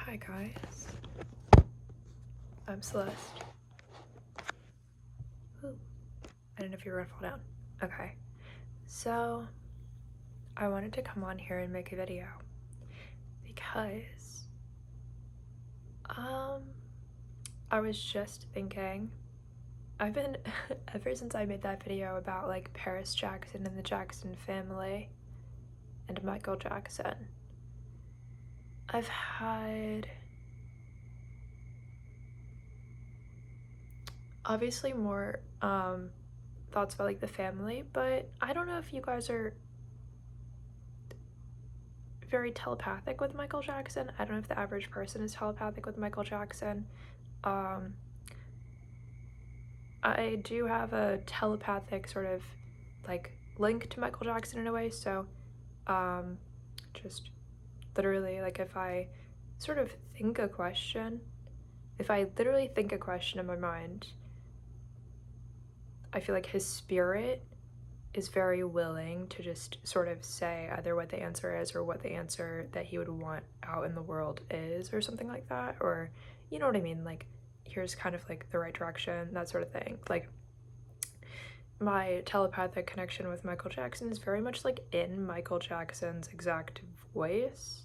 Hi guys, I'm Celeste. Ooh, I don't know if you were gonna fall down. Okay, so I wanted to come on here and make a video because I was just thinking I've been ever since I made that video about like Paris Jackson and the Jackson family and Michael Jackson, I've had obviously more thoughts about like the family, but I don't know if you guys are very telepathic with Michael Jackson. I don't know if the average person is telepathic with Michael Jackson. I do have a telepathic sort of like link to Michael Jackson in a way, so just literally like if I sort of think a question, if I literally think a question in my mind, I feel like his spirit is very willing to just sort of say either what the answer is or what the answer that he would want out in the world is or something like that, or you know what I mean, like here's kind of like the right direction, that sort of thing. Like my telepathic connection with Michael Jackson is very much like in Michael Jackson's exact voice,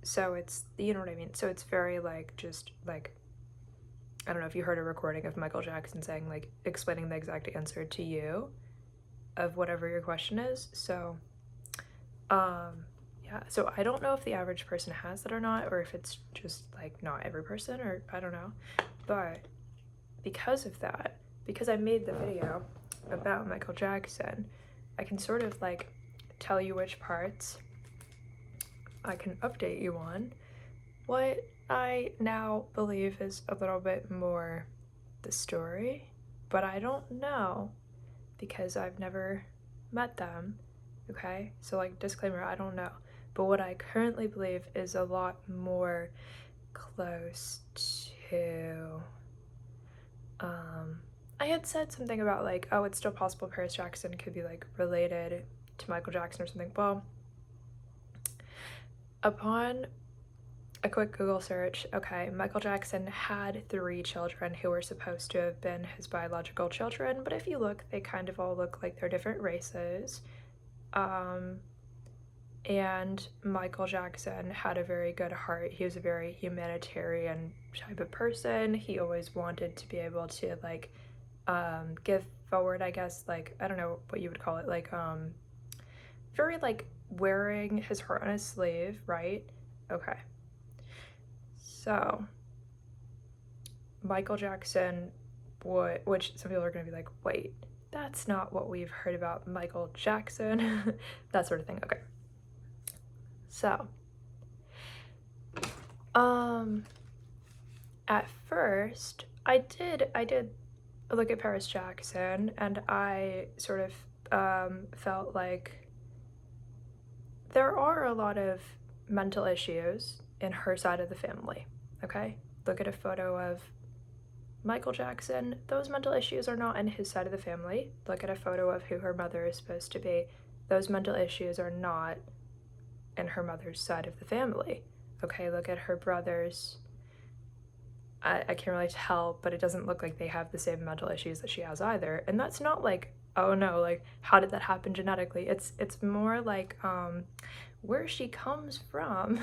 so it's, you know what I mean, so it's very like just like, I don't know if you heard a recording of Michael Jackson saying like explaining the exact answer to you of whatever your question is. So yeah, so I don't know if the average person has that or not, or if it's just like not every person, or I don't know, but because of that, because I made the video about Michael Jackson, I can sort of like tell you which parts I can update you on. What I now believe is a little bit more the story, but I don't know because I've never met them, okay? So like disclaimer, I don't know. But what I currently believe is a lot more close to, I had said something about like, oh, it's still possible Paris Jackson could be like related to Michael Jackson or something. Well, upon a quick Google search, okay, Michael Jackson had 3 children who were supposed to have been his biological children, but if you look, they kind of all look like they're different races. And Michael Jackson had a very good heart. He was a very humanitarian type of person. He always wanted to be able to like give forward, I guess, like I don't know what you would call it, like very like wearing his heart on his sleeve, right? Okay. So Michael Jackson would, which some people are going to be like, wait, that's not what we've heard about Michael Jackson, that sort of thing. Okay. So, at first, I did look at Paris Jackson, and I sort of felt like there are a lot of mental issues in her side of the family, okay? Look at a photo of Michael Jackson, those mental issues are not in his side of the family. Look at a photo of who her mother is supposed to be, those mental issues are not in her mother's side of the family. Okay, look at her brothers. I can't really tell, but it doesn't look like they have the same mental issues that she has either. And that's not like, oh no, like how did that happen genetically? It's more like where she comes from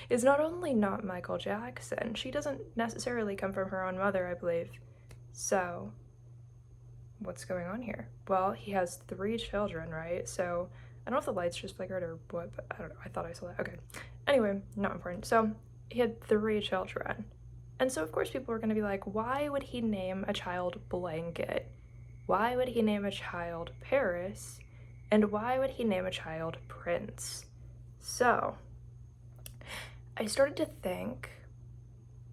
is not only not Michael Jackson. She doesn't necessarily come from her own mother, I believe. So what's going on here? Well, he has 3 children, right? So I don't know if the lights just flickered or what, but I don't know. I thought I saw that. Okay. Anyway, not important. So he had 3 children. And so, of course, people are going to be like, why would he name a child Blanket? Why would he name a child Paris? And why would he name a child Prince? So I started to think,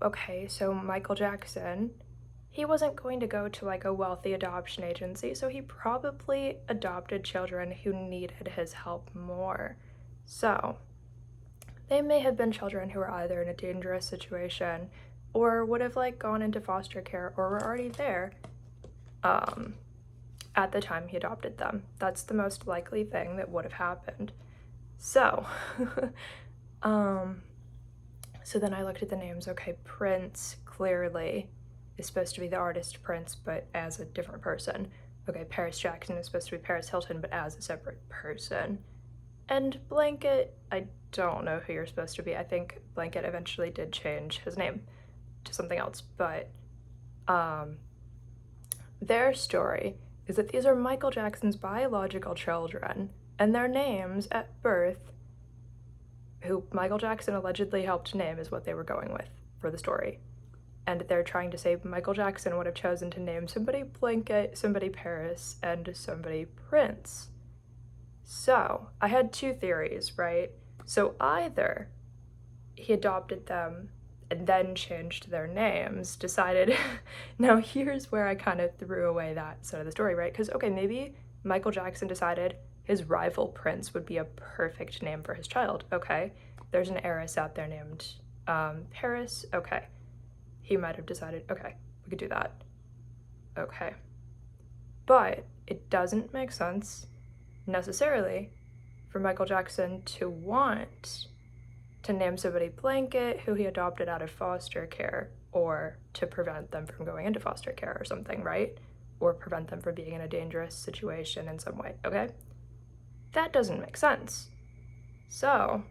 okay, so Michael Jackson, he wasn't going to go to like a wealthy adoption agency, so he probably adopted children who needed his help more. So they may have been children who were either in a dangerous situation or would have like gone into foster care or were already there at the time he adopted them. That's the most likely thing that would have happened. So So then I looked at the names. Okay, Prince clearly is supposed to be the artist Prince, but as a different person. Okay, Paris Jackson is supposed to be Paris Hilton, but as a separate person. And Blanket, I don't know who you're supposed to be. I think Blanket eventually did change his name to something else, but their story is that these are Michael Jackson's biological children, and their names at birth, who Michael Jackson allegedly helped name, is what they were going with for the story. And they're trying to say Michael Jackson would have chosen to name somebody Blanket, somebody Paris, and somebody Prince. So I had two theories, right? So either he adopted them and then changed their names, decided, now here's where I kind of threw away that side of the story, right? Because, okay, maybe Michael Jackson decided his rival Prince would be a perfect name for his child. Okay, there's an heiress out there named Paris. Okay, he might have decided, okay, we could do that. Okay, but it doesn't make sense necessarily for Michael Jackson to want to name somebody Blanket who he adopted out of foster care, or to prevent them from going into foster care or something, right? Or prevent them from being in a dangerous situation in some way, okay? That doesn't make sense. So,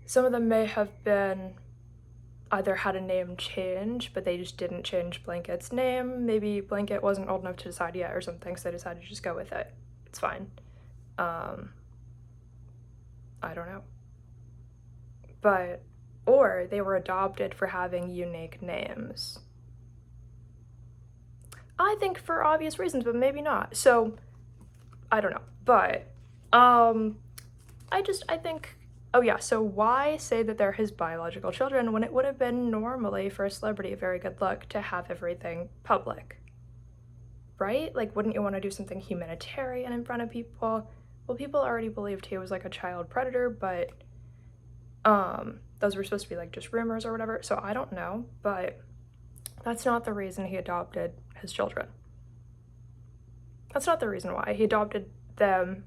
some of them may have been either had a name change, but they just didn't change Blanket's name. Maybe Blanket wasn't old enough to decide yet or something, so they decided to just go with it. It's fine. I don't know. But, or they were adopted for having unique names. I think for obvious reasons, but maybe not. So, I don't know. But, I think, oh yeah, so why say that they're his biological children when it would have been normally for a celebrity a very good look to have everything public? Right? Like, wouldn't you want to do something humanitarian in front of people? Well, people already believed he was like a child predator, but those were supposed to be like just rumors or whatever, so I don't know, but that's not the reason he adopted his children. That's not the reason why. He adopted them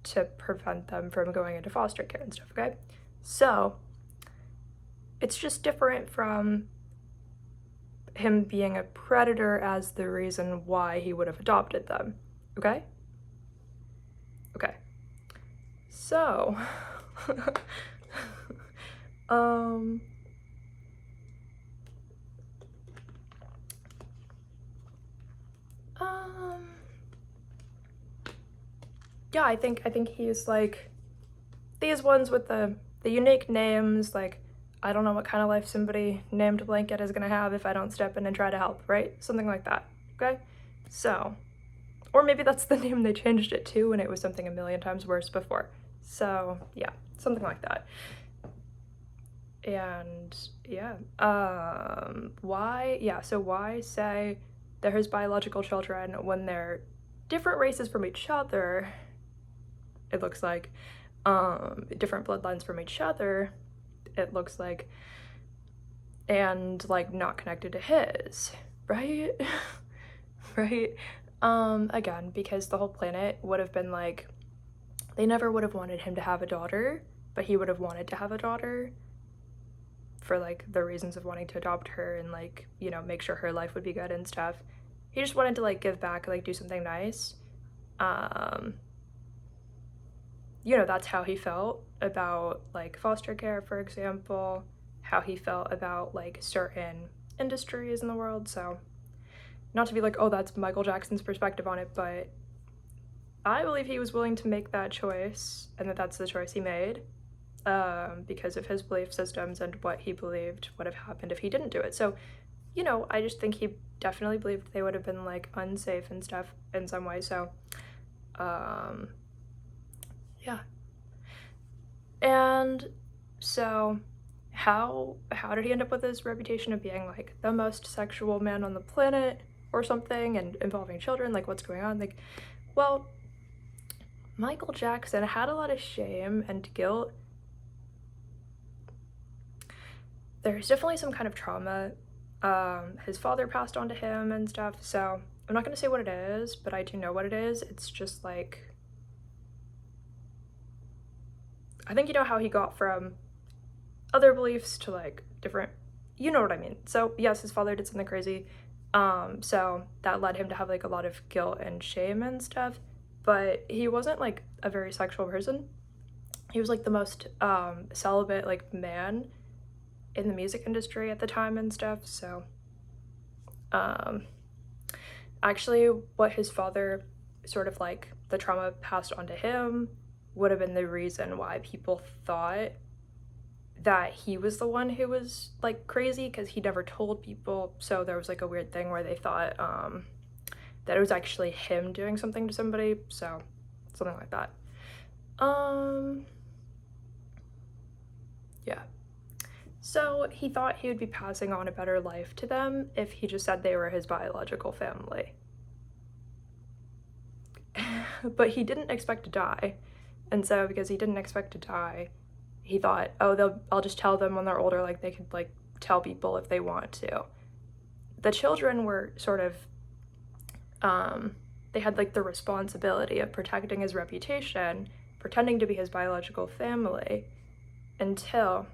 to prevent them from going into foster care and stuff, okay? So, it's just different from him being a predator as the reason why he would have adopted them, okay? Okay. So, yeah, I think he's like these ones with the unique names, like, I don't know what kind of life somebody named Blanket is gonna have if I don't step in and try to help, right? Something like that, okay? So, or maybe that's the name they changed it to and it was something a million times worse before. So, yeah, something like that. And yeah, why say they're his biological children when they're different races from each other? It looks like different bloodlines from each other, it looks like, and like not connected to his, right? Right? Again, because the whole planet would have been like, they never would have wanted him to have a daughter, but he would have wanted to have a daughter for like the reasons of wanting to adopt her and like, you know, make sure her life would be good and stuff. He just wanted to like give back, like do something nice. You know, that's how he felt about like foster care, for example, how he felt about like certain industries in the world. So, not to be like, oh, that's Michael Jackson's perspective on it, but I believe he was willing to make that choice and that that's the choice he made because of his belief systems and what he believed would have happened if he didn't do it. So, you know, I just think he definitely believed they would have been like unsafe and stuff in some way. So, yeah. And so how did he end up with his reputation of being like the most sexual man on the planet or something and involving children? Like, what's going on? Like, well, Michael Jackson had a lot of shame and guilt. There's definitely some kind of trauma. His father passed on to him and stuff, so I'm not gonna say what it is, but I do know what it is. It's just like, I think you know how he got from other beliefs to like different, you know what I mean. So yes, his father did something crazy. So that led him to have like a lot of guilt and shame and stuff. But he wasn't like a very sexual person. He was like the most celibate like man in the music industry at the time and stuff. So um actually what his father sort of like the trauma passed on to him would have been the reason why people thought that he was the one who was like crazy, because he never told people. So there was like a weird thing where they thought that it was actually him doing something to somebody. So something like that. Yeah. So he thought he would be passing on a better life to them if he just said they were his biological family. But he didn't expect to die. And so because he didn't expect to die, he thought, oh, I'll just tell them when they're older, like they could like tell people if they want to. The children were sort of they had like the responsibility of protecting his reputation, pretending to be his biological family, until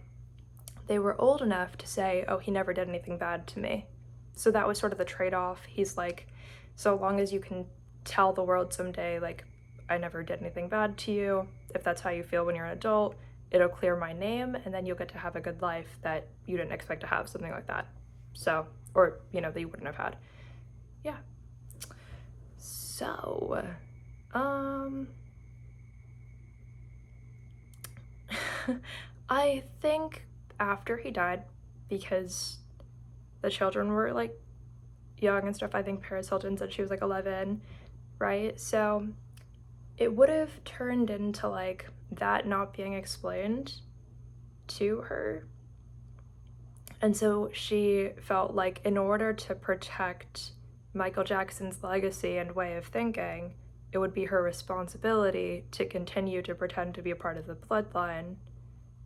they were old enough to say, oh, he never did anything bad to me. So that was sort of the trade-off. He's like, so long as you can tell the world someday, like, I never did anything bad to you, if that's how you feel when you're an adult, it'll clear my name, and then you'll get to have a good life that you didn't expect to have, something like that. So, or, you know, that you wouldn't have had. Yeah. So, I think after he died, because the children were like young and stuff, I think Paris Hilton said she was like 11, right? So it would have turned into like that not being explained to her. And so she felt like in order to protect Michael Jackson's legacy and way of thinking, it would be her responsibility to continue to pretend to be a part of the bloodline.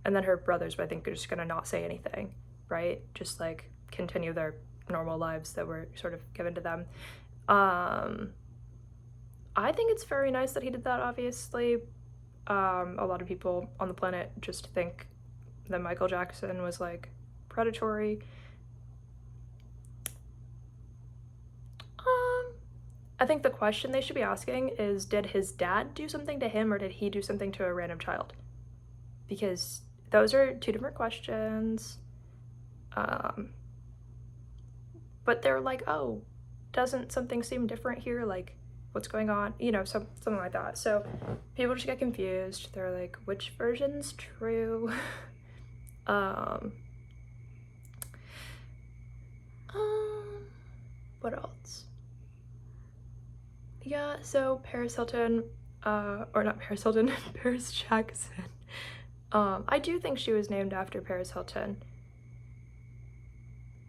And then her brothers, I think, are just gonna not say anything, right? Just like continue their normal lives that were sort of given to them. I think it's very nice that he did that, obviously. A lot of people on the planet just think that Michael Jackson was like predatory. I think the question they should be asking is, did his dad do something to him, or did he do something to a random child? Because those are two different questions. But they're like, oh, doesn't something seem different here? Like, what's going on? You know, something like that. So people just get confused. They're like, which version's true? What else? Yeah, so Paris Hilton, or not Paris Hilton, Paris Jackson. I do think she was named after Paris Hilton.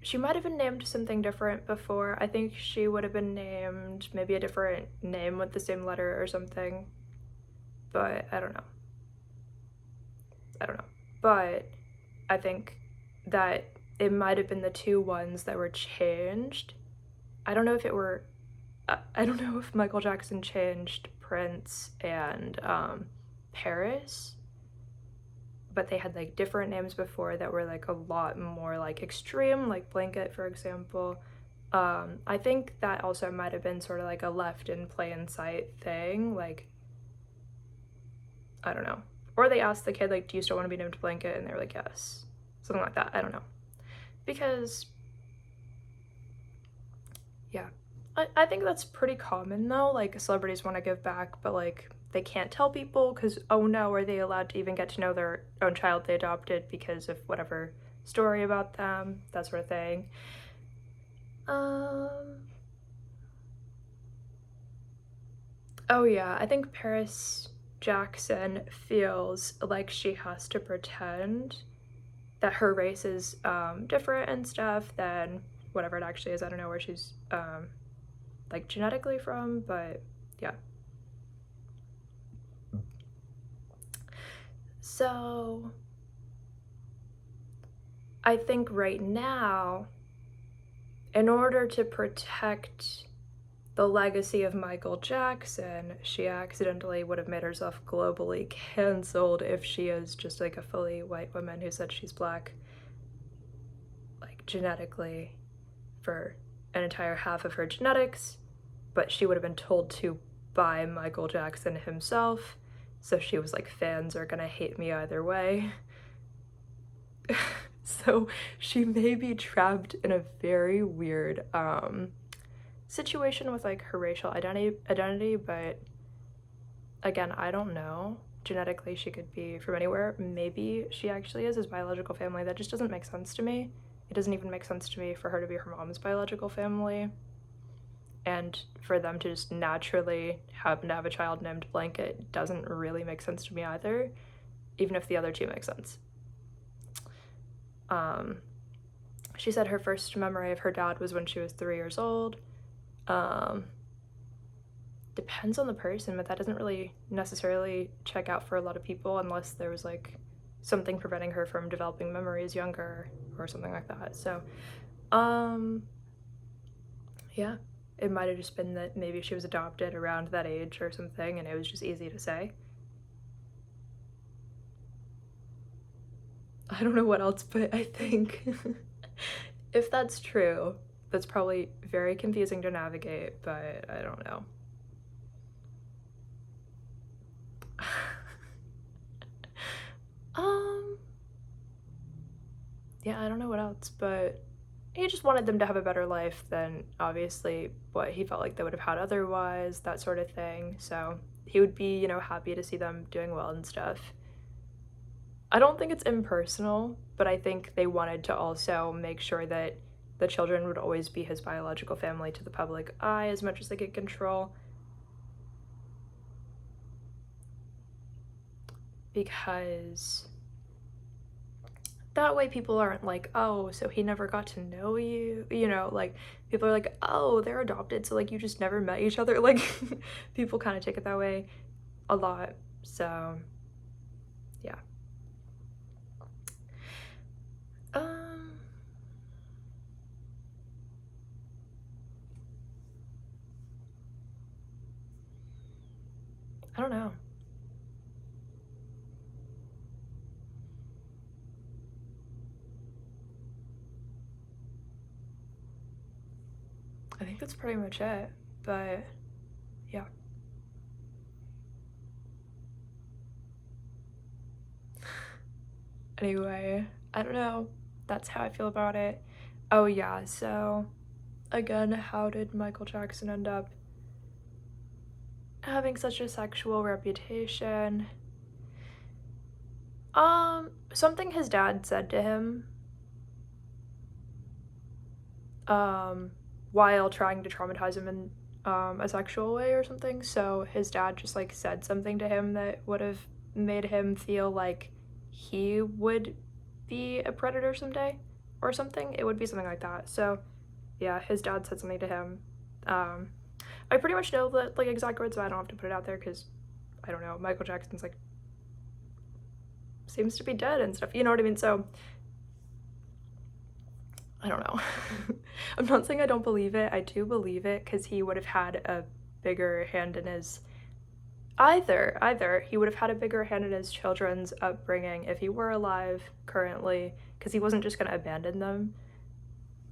She might have been named something different before. I think she would have been named maybe a different name with the same letter or something. But I don't know. But I think that it might have been the two ones that were changed. I don't know if it were, I don't know if Michael Jackson changed Prince and Paris, but they had like different names before that were like a lot more like extreme, like Blanket, for example. I think that also might have been sort of like a left in plain sight thing, like, I don't know. Or they asked the kid, like, do you still want to be named Blanket? And they were like, yes. Something like that. I don't know. Because, yeah. I think that's pretty common, though. Like, celebrities want to give back, but, like, they can't tell people because, oh no, are they allowed to even get to know their own child they adopted because of whatever story about them, that sort of thing. Oh yeah, I think Paris Jackson feels like she has to pretend that her race is different and stuff than whatever it actually is. I don't know where she's like genetically from, but yeah. So I think right now, in order to protect the legacy of Michael Jackson, she accidentally would have made herself globally canceled if she is just like a fully white woman who said she's black, like genetically, for an entire half of her genetics, but she would have been told to by Michael Jackson himself, so she was like, fans are gonna hate me either way. So she may be trapped in a very weird situation with like her racial identity, but again, I don't know. Genetically, she could be from anywhere. Maybe she actually is his biological family. That just doesn't make sense to me. It doesn't even make sense to me for her to be her mom's biological family. And for them to just naturally happen to have a child named Blanket doesn't really make sense to me either, even if the other two make sense. She said her first memory of her dad was when she was 3 years old. Depends on the person, but that doesn't really necessarily check out for a lot of people unless there was like something preventing her from developing memories younger or something like that. So, yeah, it might have just been that maybe she was adopted around that age or something and it was just easy to say. I don't know what else, but I think if that's true, that's probably very confusing to navigate, but I don't know. um, yeah, I don't know what else, but he just wanted them to have a better life than obviously what he felt like they would have had otherwise, that sort of thing. So he would be, happy to see them doing well and stuff. I don't think it's impersonal, but I think they wanted to also make sure that the children would always be his biological family to the public eye as much as they could control. Because that way people aren't like, oh, so he never got to know you, like people are like, oh, they're adopted, so like you just never met each other. Like people kind of take it that way a lot. So yeah. I don't know. I think that's pretty much it, but yeah. Anyway, I don't know. That's how I feel about it. Oh yeah, so again, how did Michael Jackson end up having such a sexual reputation? Something his dad said to him, while trying to traumatize him in, a sexual way or something. So his dad just like said something to him that would have made him feel like he would be a predator someday or something. It would be something like that. So yeah, his dad said something to him. I pretty much know the like exact words, so I don't have to put it out there because I don't know. Michael Jackson's like seems to be dead and stuff. You know what I mean? So I don't know. I'm not saying I don't believe it. I do believe it because he would have had a bigger hand in his either he would have had a bigger hand in his children's upbringing if he were alive currently, because he wasn't just going to abandon them,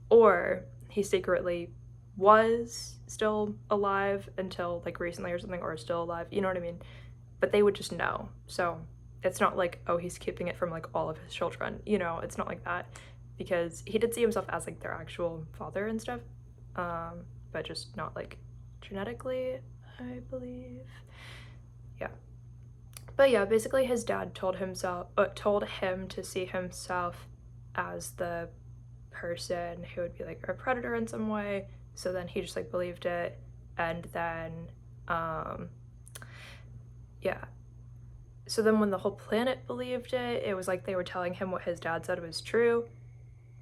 or he secretly was still alive until like recently or something, or still alive, you know what I mean? But they would just know. So it's not like, oh, he's keeping it from like all of his children, it's not like that, because he did see himself as like their actual father and stuff, but just not like genetically, I believe. Yeah. But yeah, basically his dad told him to see himself as the person who would be like a predator in some way. So then he just like believed it, and then yeah. So then when the whole planet believed it, it was like they were telling him what his dad said was true,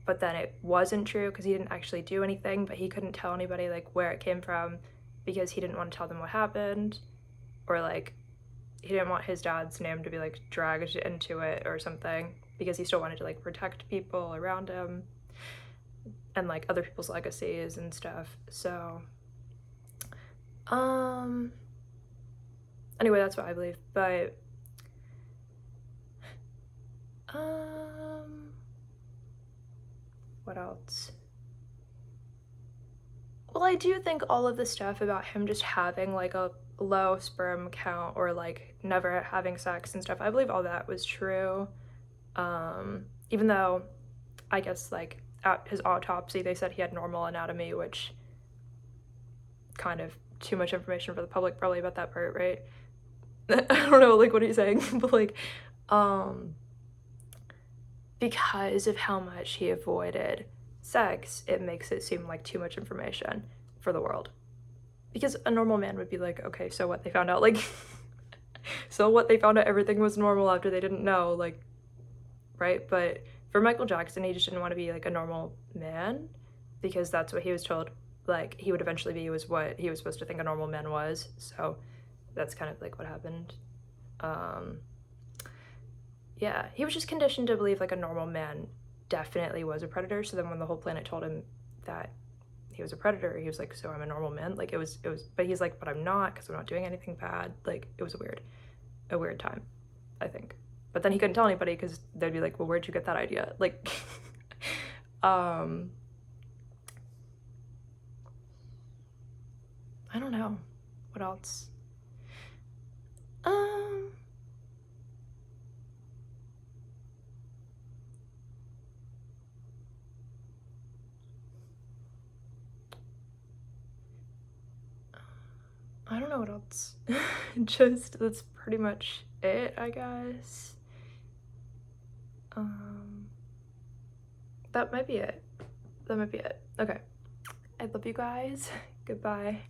but then it wasn't true because he didn't actually do anything, but he couldn't tell anybody like where it came from because he didn't want to tell them what happened, or like he didn't want his dad's name to be like dragged into it or something, because he still wanted to like protect people around him and like other people's legacies and stuff. So Um, anyway, that's what I believe, but, um, what else? Well, I do think all of the stuff about him just having, like, a low sperm count or, like, never having sex and stuff, I believe all that was true. Even though I guess, like, at his autopsy, they said he had normal anatomy, which kind of too much information for the public probably about that part, right? I don't know, like, what are you saying? But, like, um, because of how much he avoided sex, it makes it seem like too much information for the world. Because a normal man would be like, okay, so what? They found out, like, so what? They found out everything was normal after they didn't know, like, right? But for Michael Jackson, he just didn't want to be like a normal man because that's what he was told, like, he would eventually be, was what he was supposed to think a normal man was. So that's kind of like what happened. Um, yeah, he was just conditioned to believe like a normal man definitely was a predator. So then when the whole planet told him that he was a predator, he was like, so I'm a normal man. Like but he's like, but I'm not because I'm not doing anything bad. Like it was a weird time, I think. But then he couldn't tell anybody because they'd be like, well, where'd you get that idea? Like, um, I don't know. What else? Um, I don't know what else. Just, that's pretty much it, I guess. Um, that might be it. That might be it. Okay. I love you guys. Goodbye.